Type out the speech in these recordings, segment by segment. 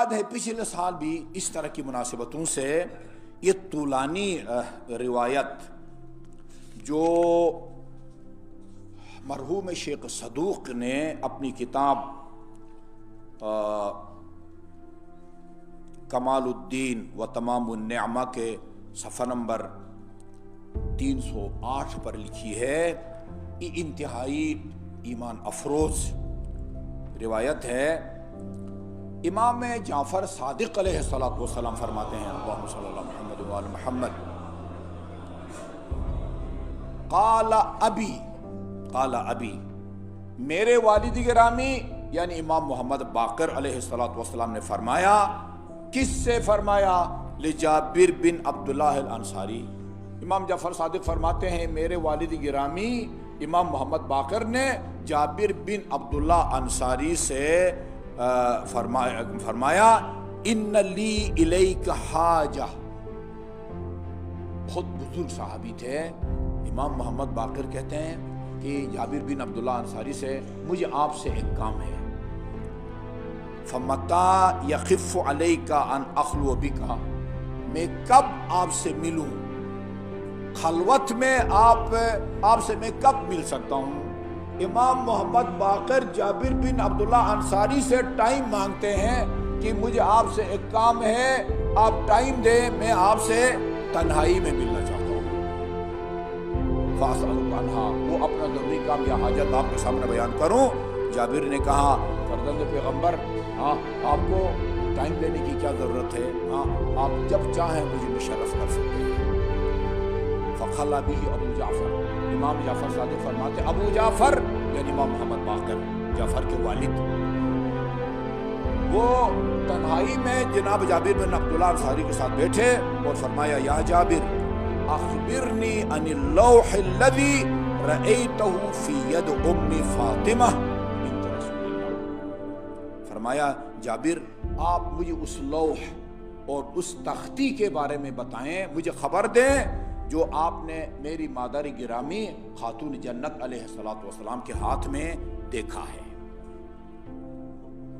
یاد ہے پچھلے سال بھی اس طرح کی مناسبتوں سے یہ طولانی روایت جو مرحوم شیخ صدوق نے اپنی کتاب کمال الدین و تمام النعمہ کے صفحہ نمبر 308 پر لکھی ہے، یہ انتہائی ایمان افروز روایت ہے۔ امام جعفر صادق علیہ السلام فرماتے ہیں، اللہم صلی اللہ محمد و آل محمد، قال ابی میرے والد گرامی یعنی امام محمد باقر علیہ السلام نے فرمایا۔ کس سے فرمایا؟ لجابر بن عبداللہ الانصاری۔ امام جعفر صادق فرماتے ہیں میرے والد گرامی امام محمد باقر نے جابر بن عبداللہ انصاری سے فرمایا ان لی الیک حاجہ۔ بہت بزرگ صحابی تھے۔ امام محمد باقر کہتے ہیں کہ جابر بن عبداللہ انصاری سے مجھے آپ سے ایک کام ہے، فَمَتَا يَخِفُّ عَلَيْكَ أَنْ أَخْلُوَ بِكَ، میں کب آپ سے ملوں، خلوت میں آپ سے میں کب مل سکتا ہوں؟ امام محمد باقر جابر بن عبداللہ انصاری سے ٹائم مانگتے ہیں کہ مجھے آپ سے ایک کام ہے، آپ ٹائم دیں، میں آپ سے تنہائی میں ملنا چاہتا ہوں۔ فَأَسْأَلُكَ عَنْهَا، وہ اپنا ضروری کام یا حاجت آپ کے سامنے بیان کروں۔ جابر نے کہا فرزند پیغمبر، آپ کو ٹائم لینے کی کیا ضرورت ہے، آپ جب چاہیں مجھے مشرف کر سکتے ہیں۔ فخلا بھی ابو جعفر، امام جعفر صادق فرماتے ابو جعفر یعنی امام محمد باقر جعفر کے والد، وہ تنہائی میں جناب جابر بن عبداللہ انصاری کے ساتھ بیٹھے اور فرمایا یا جابر اخبرنی عن اللوح الذی رأیتہ فی ید ام فاطمہ بنت رسول اللہ۔ فرمایا جابر آپ مجھے اس لوح اور اس تختی کے بارے میں بتائیں، مجھے خبر دیں جو آپ نے میری مادر گرامی خاتون جنت علیہ السلام کے ہاتھ میں دیکھا ہے۔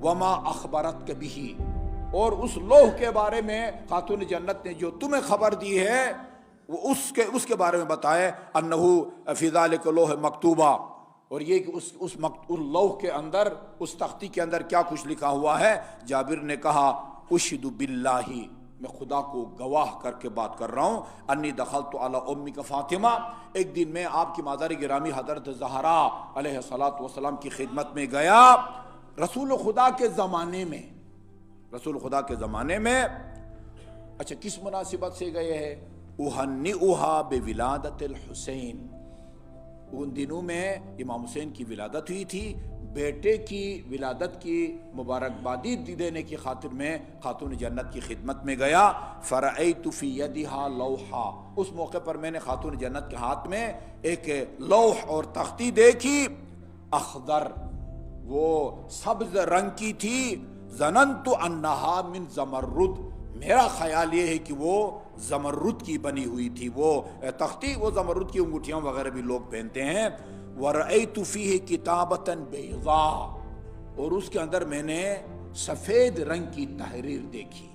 وما اخبرتک بہ، اور اس لوح کے بارے میں خاتون جنت نے جو تمہیں خبر دی ہے وہ اس کے بارے میں بتائے، انہ فی ذلک لوح مکتوبہ، اور یہ کہ اس لوح کے اندر، اس تختی کے اندر کیا کچھ لکھا ہوا ہے۔ جابر نے کہا اشہد باللہ، میں خدا کو گواہ کر کے بات کر رہا ہوں، انی دخلت علی امک فاطمہ، ایک دن میں آپ کی مادر گرامی حضرت زہرا علیہ السلام کی خدمت میں گیا، رسول خدا کے زمانے میں۔ اچھا کس مناسبت سے گئے ہیں؟ اہنئھا بولادت الحسین، ان دنوں میں امام حسین کی ولادت ہوئی تھی، بیٹے کی ولادت کی مبارکبادی دینے کی خاطر میں خاتون جنت کی خدمت میں گیا۔ فرأیت فی یدہا لوحا، اس موقع پر میں نے خاتون جنت کے ہاتھ میں ایک لوح اور تختی دیکھی، اخضر، وہ سبز رنگ کی تھی، ظننت انہا من زمرد، میرا خیال یہ ہے کہ وہ زمرد کی بنی ہوئی تھی، وہ تختی، وہ زمرد کی انگوٹھیاں وغیرہ بھی لوگ پہنتے ہیں۔ وَرَأَيْتُ فِيهِ كِتَابَةً بَيْضَاءَ، اور اس کے اندر میں نے سفید رنگ کی تحریر دیکھی۔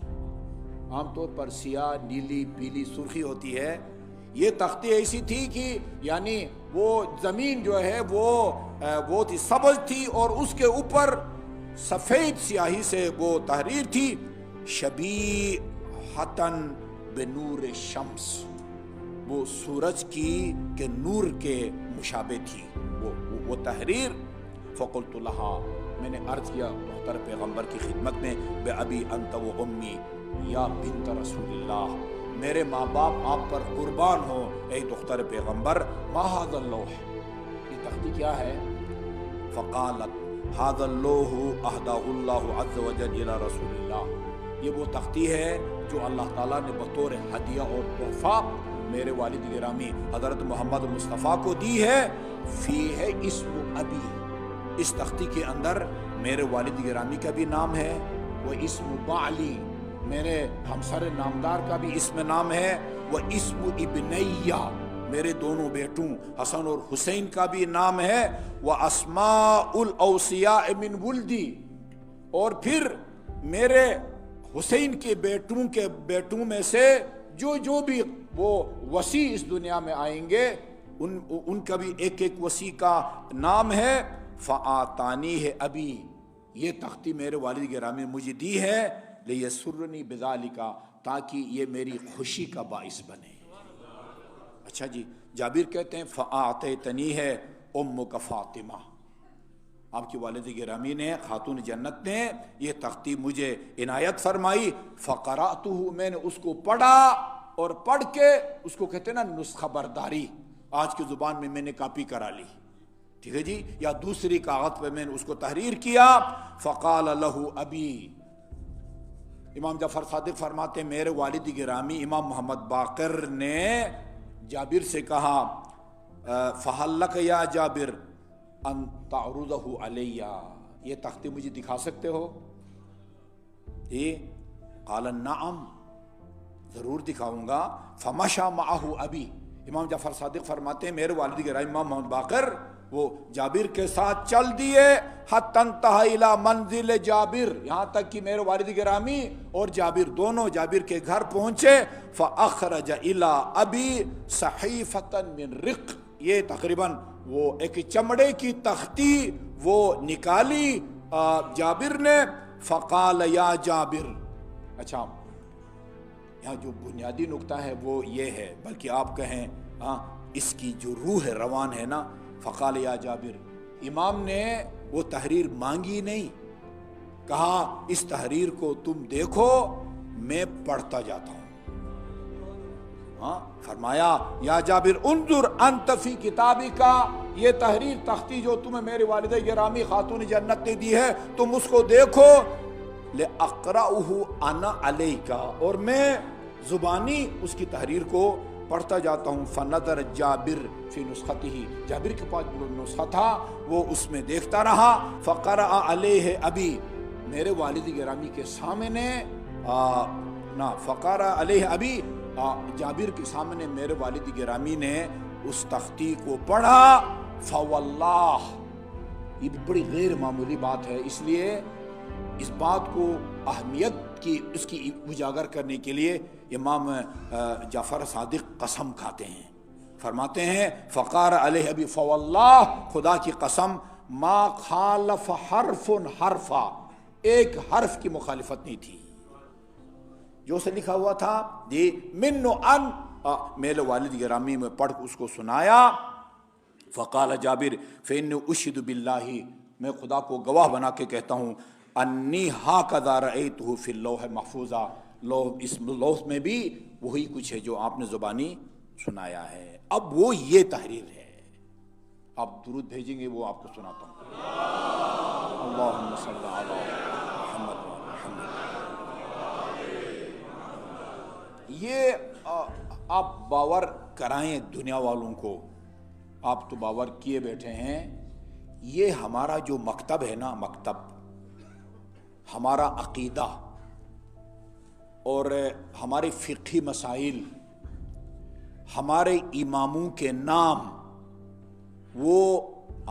عام طور پر سیاہ، نیلی، پیلی، سرخی ہوتی ہے، یہ تختی ایسی تھی کہ یعنی وہ زمین جو ہے وہ تھی سبز تھی، اور اس کے اوپر سفید سیاہی سے وہ تحریر تھی، شبیہۃ بنور الشمس، وہ سورج کے نور کے مشابہ تھی وہ تحریر۔ فقلت لہا، میں نے عرض کیا دختر پیغمبر کی خدمت میں، بے ابی انت و امی یا بنت رسول اللہ، میرے ماں باپ آپ پر قربان ہو اے دختر پیغمبر، ما ھذا اللوح، یہ تختی کیا ہے؟ فقالت ھذا اللوح اہداہ اللہ عز وجل الی رسول اللہ، یہ وہ تختی ہے جو اللہ تعالیٰ نے بطور ہدیہ اور تحفہ میرے والد گرامی حضرت محمد مصطفیٰ کو دی ہے۔ فی ہے اسم ابی، اس تختی کے اندر میرے والد گرامی کا بھی نام ہے، وہ اسم بعلی، میرے ہمسر نامدار کا بھی اسم نام ہے، وہ اسم ابنیہ، میرے دونوں بیٹوں حسن اور حسین کا بھی نام ہے، وہ اسماء الاوصیاء من ولدی، اور پھر میرے حسین کے بیٹوں میں سے جو بھی وہ وسیع اس دنیا میں آئیں گے ان کا بھی ایک ایک وسیع کا نام ہے فآتانی ہے ابھی، یہ تختی میرے والد گرامی نے مجھے دی ہے لیسرنی بذالک، تاکہ یہ میری خوشی کا باعث بنے۔ اچھا جی، جابر کہتے ہیں فآتیتنی ہے امک فاطمہ، آپ کی والد گرامی نے خاتون جنت نے یہ تختی مجھے عنایت فرمائی، فقرأتہ، میں نے اس کو پڑھا، اور پڑھ کے اس کو کہتے ہیں نا نسخہ برداری، آج کی زبان میں نے کاپی کرا لی، ٹھیک ہے جی، یا دوسری کاغذ پہ میں نے اس کو تحریر کیا۔ فقال لہ ابی، امام جعفر صادق فرماتے ہیں میرے والد گرامی امام محمد باقر نے جابر سے کہا فہل لک یا جابر ان تعرضہ علیہ، یہ تختی مجھے دکھا سکتے ہو؟ قال نعم، ضرور دکھاؤں گا۔ فمشى معه ابی، امام جعفر صادق فرماتے ہیں میرے والد گرامی امام محمد باقر وہ جابر کے ساتھ چل دیے، حتی انتہى الى منزل جابر، یہاں تک کہ میرے والد گرامی اور جابر دونوں جابر کے گھر پہنچے۔ فاخرج الى ابی صحیفۃ من رق، یہ تقریباً وہ ایک چمڑے کی تختی وہ نکالی جابر نے۔ فقال یا جابر، اچھا یہاں جو بنیادی نقطہ ہے وہ یہ ہے، بلکہ آپ کہیں اس کی جو روح روان ہے نا، فقال یا جابر، امام نے وہ تحریر مانگی نہیں، کہا اس تحریر کو تم دیکھو، میں پڑھتا جاتا ہوں۔ فرمایا یا جابر انظر انت فی کتابی کا، یہ تحریر تختی جو تمہیں میرے والدہ گرامی خاتون جنت نے دی ہے تم اس کو دیکھو، لأقرأه انا علیک، اور میں زبانی اس کی تحریر کو پڑھتا جاتا ہوں۔ فنظر جابر فی نسختہ، جابر کے پاس جو نسخہ تھا وہ اس میں دیکھتا رہا۔ فقرأ علیہ ابی، میرے والد گرامی کے سامنے فقرأ علیہ ابی، جابر کے سامنے میرے والد گرامی نے اس تختی کو پڑھا۔ فواللہ، یہ بھی بڑی غیر معمولی بات ہے، اس لیے اس بات کو اہمیت کی اس کی اجاگر کرنے کے لیے امام جعفر صادق قسم کھاتے ہیں، فرماتے ہیں فقار علیہ ابی فواللہ، خدا کی قسم، ما خالف حرف حرفا، ایک حرف کی مخالفت نہیں تھی، جو سے لکھا ہوا تھا جی من ان، میرے والد گرامی میں پڑھ اس کو سنایا۔ فقال جابر فإني أشهد باللہ، میں خدا کو گواہ بنا کے کہتا ہوں، انی ہاکذا رأیتہ فی اللوح محفوظہ، اس لوح میں بھی وہی کچھ ہے جو آپ نے زبانی سنایا ہے۔ اب وہ یہ تحریر ہے، آپ درود بھیجیں گے وہ آپ کو سناتا ہوں۔ اللہم صلی علی محمد محمد۔ یہ آپ باور کرائیں دنیا والوں کو، آپ تو باور کیے بیٹھے ہیں، یہ ہمارا جو مکتب ہے نا، مکتب ہمارا عقیدہ اور ہمارے فقہی مسائل، ہمارے اماموں کے نام، وہ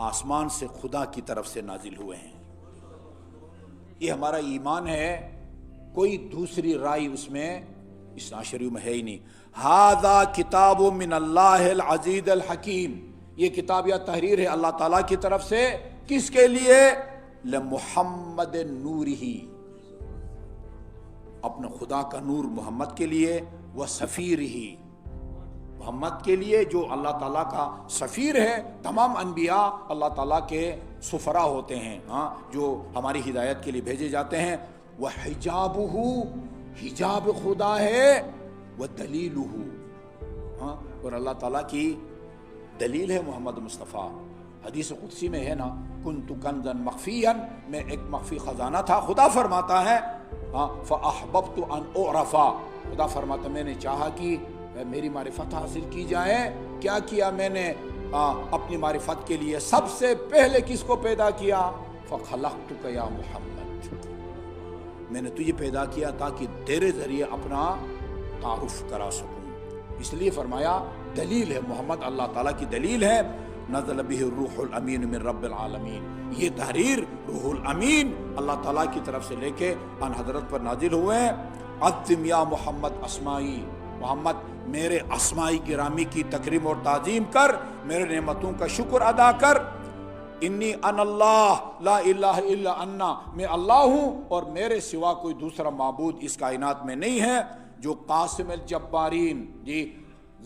آسمان سے خدا کی طرف سے نازل ہوئے ہیں، یہ ہمارا ایمان ہے، کوئی دوسری رائے اس میں اسلام شریف میں ہے ہی نہیں۔ ھذا کتاب من اللہ العزیز الحکیم، یہ کتاب یا تحریر ہے اللہ تعالیٰ کی طرف سے، کس کے لیے؟ لمحمد نورہ، اپنے خدا کا نور محمد کے لیے، وسفیرہ، محمد کے لیے جو اللہ تعالیٰ کا سفیر ہے، تمام انبیاء اللہ تعالیٰ کے سفراء ہوتے ہیں، جو ہماری ہدایت کے لیے بھیجے جاتے ہیں۔ وحجابہ، حجاب خدا ہے، ودلیلہ، اور اللہ تعالیٰ کی دلیل ہے محمد مصطفیٰ۔ حدیث قدسی میں ہے نا، کنت کنزا مخفیا، میں ایک مخفی خزانہ تھا، خدا فرماتا ہے فاحببت ان اعرف، خدا فرماتا میں نے چاہا کہ میری معرفت حاصل کی جائے۔ کیا کیا میں نے اپنی معرفت کے لیے؟ سب سے پہلے کس کو پیدا کیا؟ فخلقتک یا محمد، میں نے تجھے پیدا کیا تاکہ تیرے ذریعے اپنا تعارف کرا سکوں، اس لیے فرمایا دلیل ہے محمد، اللہ تعالیٰ کی دلیل ہے۔ نزل به الروح الامین من رب العالمین، یہ تحریر روح الامین اللہ تعالیٰ کی طرف سے لے کے ان حضرت پر نازل ہوئے ہیں۔ عظم یا محمد اسمائی، محمد میرے اسمائی گرامی کی تکریم اور تعظیم کر، میرے نعمتوں کا شکر ادا کر۔ انی ان اللہ لا الہ الا انا، میں اللہ ہوں اور میرے سوا کوئی دوسرا معبود اس کائنات میں نہیں ہے۔ جو قاسم الجبارین، جی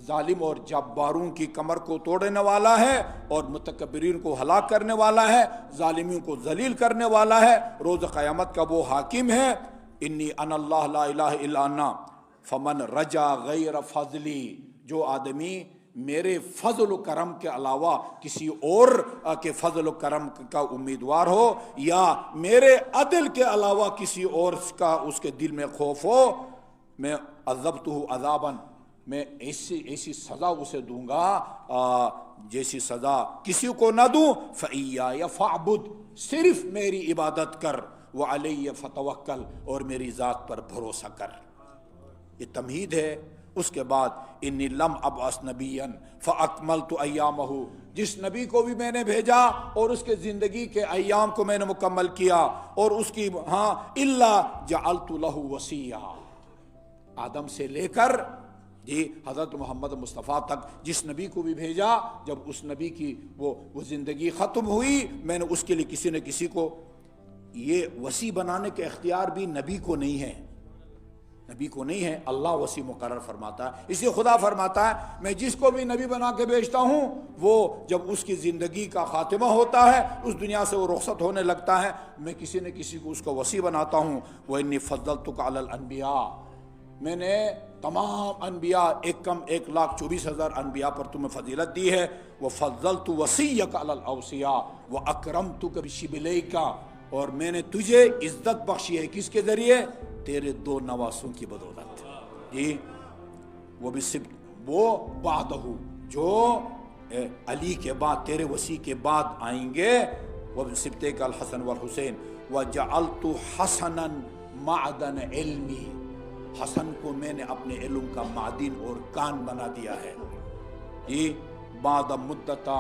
ظالم اور جباروں کی کمر کو توڑنے والا ہے اور متکبرین کو ہلاک کرنے والا ہے، ظالموں کو ذلیل کرنے والا ہے، روز قیامت کا وہ حاکم ہے۔ انی ان اللہ لا الہ الا انا فمن رجا غیر فضلی، جو آدمی میرے فضل و کرم کے علاوہ کسی اور کے فضل و کرم کا امیدوار ہو، یا میرے عدل کے علاوہ کسی اور کا اس کے دل میں خوف ہو، میں عذبتہ عذابا، میں ایسی سزا اسے دوں گا جیسی سزا کسی کو نہ دوں۔ فَإِيَّايَ فَاعْبُدْ، صرف میری عبادت کر، وَعَلَيَّ فَتَوَكَّلْ، اور میری ذات پر بھروسہ کر۔ یہ تمہید ہے۔ اس کے بعد انی لم ابعث نبیا فاکملت ایامہ، جس نبی کو بھی میں نے بھیجا اور اس کے زندگی کے ایام کو میں نے مکمل کیا، اور اس کی الا جعلت لہ وصیا، آدم سے لے کر جی حضرت محمد مصطفیٰ تک جس نبی کو بھی بھیجا، جب اس نبی کی وہ زندگی ختم ہوئی، میں نے اس کے لیے کسی نہ کسی کو، یہ وصی بنانے کے اختیار بھی نبی کو نہیں ہے، نبی کو نہیں ہے، اللہ وصی مقرر فرماتا ہے۔ اس لیے خدا فرماتا ہے میں جس کو بھی نبی بنا کے بھیجتا ہوں، وہ جب اس کی زندگی کا خاتمہ ہوتا ہے، اس دنیا سے وہ رخصت ہونے لگتا ہے، میں کسی نہ کسی کو اس کو وصی بناتا ہوں۔ وَإِنِّي فَضَّلْتُكَ عَلَى الْأَنْبِيَاءِ، میں نے تمام انبیاء 1,24,000 انبیاء پر تمہیں فضیلت دی ہے۔ وَفَضَّلْتُ وَصِيَّكَ عَلَى الْأَوْصِيَاءِ وَأَكْرَمْتُكَ بِشِبْلَيْكَ، اور میں نے تجھے عزت بخشی ہے کس کے ذریعے؟ تیرے 2 نواسوں کی بدولت، جی وہ بعدہ، جو علی کے بعد تیرے وصی کے بعد آئیں گے، وہ سبتیک الحسن والحسین۔ وَجَعَلْتُ حَسَنًا مَعْدَنَ عِلْمِي، حسن کو میں نے اپنے علم کا معدن اور کان بنا دیا ہے۔ یہ بعد مدتا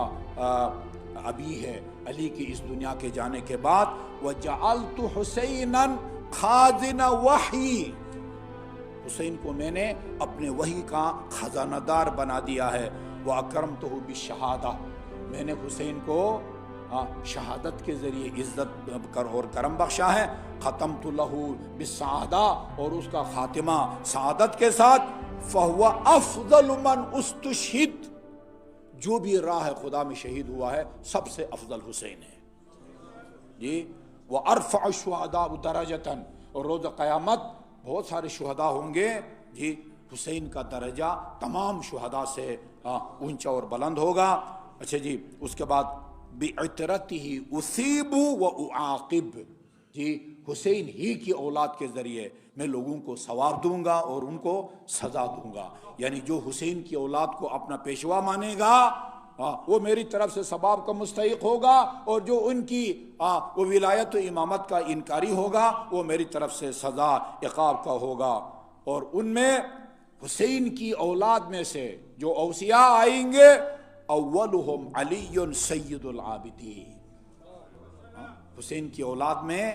ابھی ہے علی کی اس دنیا کے جانے کے بعد۔ وَجَعَلْتُ حُسَيْنًا خازن وحی، حسین کو میں نے اپنے وحی کا خزانہ دار بنا دیا ہے۔ وَأَكْرَمْتُهُ بِالشَّهَادَةِ، میں نے حسین کو شہادت کے ذریعے عزت کر اور کرم بخشا ہے۔ ختمت لہ بالسعادہ، اور اس کا خاتمہ سعادت کے ساتھ۔ فَهُوَ أَفْضَلُ مَنْ اُسْتُشْهِدَ، جو بھی راہ خدا میں شہید ہوا ہے سب سے افضل حسین ہے، جی۔ وَأَرْفَعُ الشُّهَدَاءُ دَرَجَةً، اور روز قیامت بہت سارے شہداء ہوں گے، جی حسین کا درجہ تمام شہداء سے اونچا اور بلند ہوگا۔ اچھا جی، اس کے بعد بِعِتْرَتِهِ أُثِيبُ وَأُعَاقِبُ، جی حسین ہی کی اولاد کے ذریعے میں لوگوں کو ثواب دوں گا اور ان کو سزا دوں گا، یعنی جو حسین کی اولاد کو اپنا پیشوا مانے گا وہ میری طرف سے ثواب کا مستحق ہوگا، اور جو ان کی وہ ولایت و امامت کا انکاری ہوگا وہ میری طرف سے سزا عقاب کا ہوگا۔ اور ان میں حسین کی اولاد میں سے جو اوصیاء آئیں گے، اولہم علی سید العابدین، حسین کی اولاد میں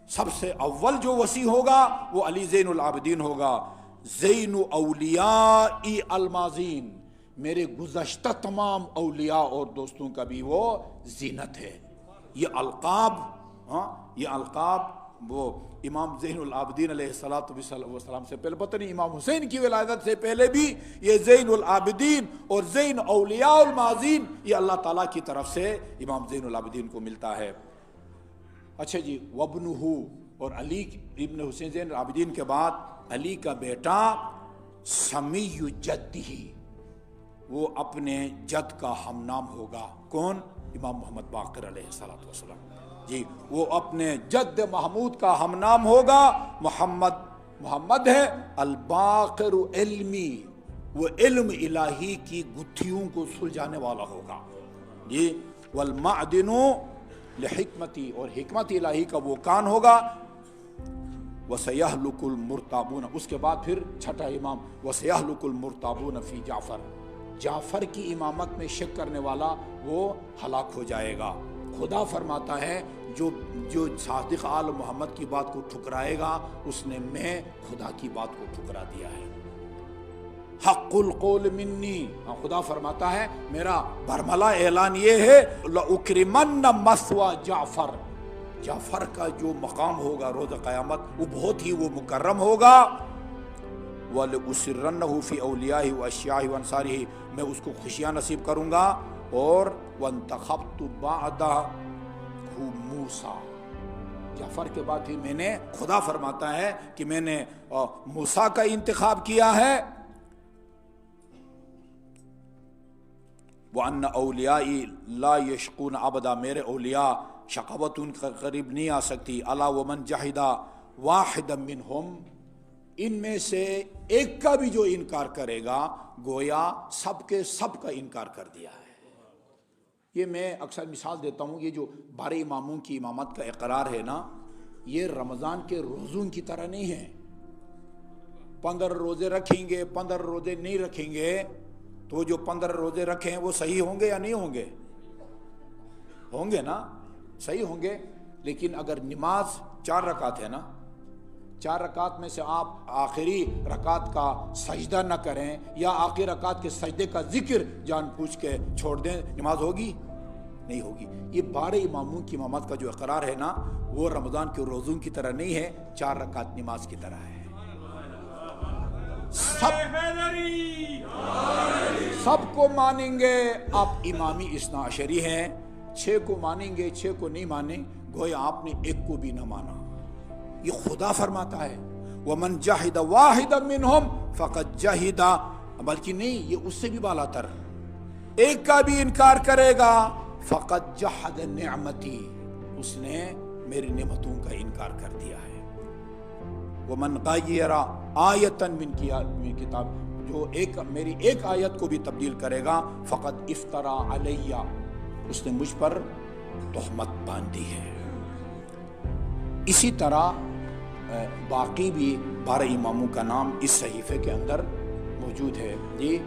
سب سے اول جو وصی ہوگا وہ علی زین العابدین ہوگا۔ زین اولیاء الماضین، میرے گزشتہ تمام اولیاء اور دوستوں کا بھی وہ زینت ہے۔ یہ القاب وہ امام زین العابدین علیہ السلام سے پہلے، پتہ نہیں امام حسین کی ولادت سے پہلے بھی یہ زین العابدین اور زین اولیاء الماضین یہ اللہ تعالیٰ کی طرف سے امام زین العابدین کو ملتا ہے۔ اچھا جی، وابنہ، اور علی ابن حسین زین العابدین کے بعد علی کا بیٹا سمی جدہ، وہ اپنے جد کا ہم نام ہوگا۔ کون؟ امام محمد باقر علیہ السلام، جی وہ اپنے جد محمود کا ہم نام ہوگا۔ محمد ہے الباقر علمی، وہ علم الہی کی گتھیوں کو سلجھانے والا ہوگا، جی۔ والمعدن لحکمتی، اور حکمت الہی کا وہ کان ہوگا۔ وَسَيَحْلُقُ الْمُرْتَابُونَ، اس کے بعد پھر چھٹا امام وَسَيَحْلُقُ الْمُرْتَابُونَ فِي جعفر، جعفر کی امامت میں شک کرنے والا وہ ہلاک ہو جائے گا۔ خدا فرماتا ہے جو صادق آل محمد کی بات کو ٹھکرائے گا اس نے میں خدا کی بات کو ٹھکرا دیا ہے۔ حق القول منی، خدا فرماتا ہے میرا برملا اعلان یہ ہے لأکرمن مثوى جعفر، جعفر کا جو مقام ہوگا روز قیامت وہ بہت ہی وہ مکرم ہوگا۔ وَلَأُسِرَّنَّهُ فِي أَوْلِيَائِهِ وَأَشْيَاعِهِ وَأَنصَارِهِ، میں اس کو خوشیاں نصیب کروں گا۔ اور وَانْتَخَبْتُ بَعْدَهُ مُوسَىٰ، جعفر کے بعد ہی میں نے، خدا فرماتا ہے کہ میں نے موسیٰ کا انتخاب کیا ہے۔ وَأَنَّ أَوْلِيَائِي لَا يَشْقُونَ أَبَدًا، میرے اولیاء شقاوت ان کا قریب نہیں آ سکتی۔ أَلَا وَمَنْ جَحِدَ وَاحِدًا مِّنْهُمْ، ان میں سے ایک کا بھی جو انکار کرے گا گویا سب کے سب کا انکار کر دیا ہے۔ یہ میں اکثر مثال دیتا ہوں، یہ جو 12 اماموں کی امامت کا اقرار ہے نا، یہ رمضان کے روزوں کی طرح نہیں ہے۔ 15 روزے رکھیں گے، 15 روزے نہیں رکھیں گے، تو جو 15 روزے رکھیں وہ صحیح ہوں گے یا نہیں ہوں گے؟ ہوں گے نا، صحیح ہوں گے۔ لیکن اگر نماز 4 رکعت ہے نا، 4 رکعت میں سے آپ آخری رکعت کا سجدہ نہ کریں یا آخری رکعت کے سجدے کا ذکر جان پوچھ کے چھوڑ دیں، نماز ہوگی؟ نہیں ہوگی۔ یہ 12 اماموں کی امامت کا جو اقرار ہے نا، وہ رمضان کے روزوں کی طرح نہیں ہے، 4 رکعت نماز کی طرح ہے۔ سب کو مانیں گے آپ امامی اثنا عشری ہیں، 6 کو مانیں گے، 6 کو نہیں مانیں گویا آپ نے ایک کو بھی نہ مانا۔ یہ خدا فرماتا ہے وَمَنْ جَحِدَ وَاحِدًا مِّنْهُمْ فَقَدْ جَحِدَ، بلکہ نہیں، یہ اس سے بھی بالا تر، ایک کا بھی انکار کرے گا فَقَدْ جَحَدَ نِعْمَتِي، اس نے میری نعمتوں کا انکار کر دیا ہے۔ وَمَنْ غَيَّرَ آیَةً مِّن کتاب، جو میری ایک آیت کو بھی تبدیل کرے گا فَقَدْ اِفْتَرَى عَلَيَّ، اس نے مجھ پر تہمت باندھی ہے۔ اسی طرح باقی بھی 12 اماموں کا نام اس صحیفے کے اندر موجود ہے۔ جی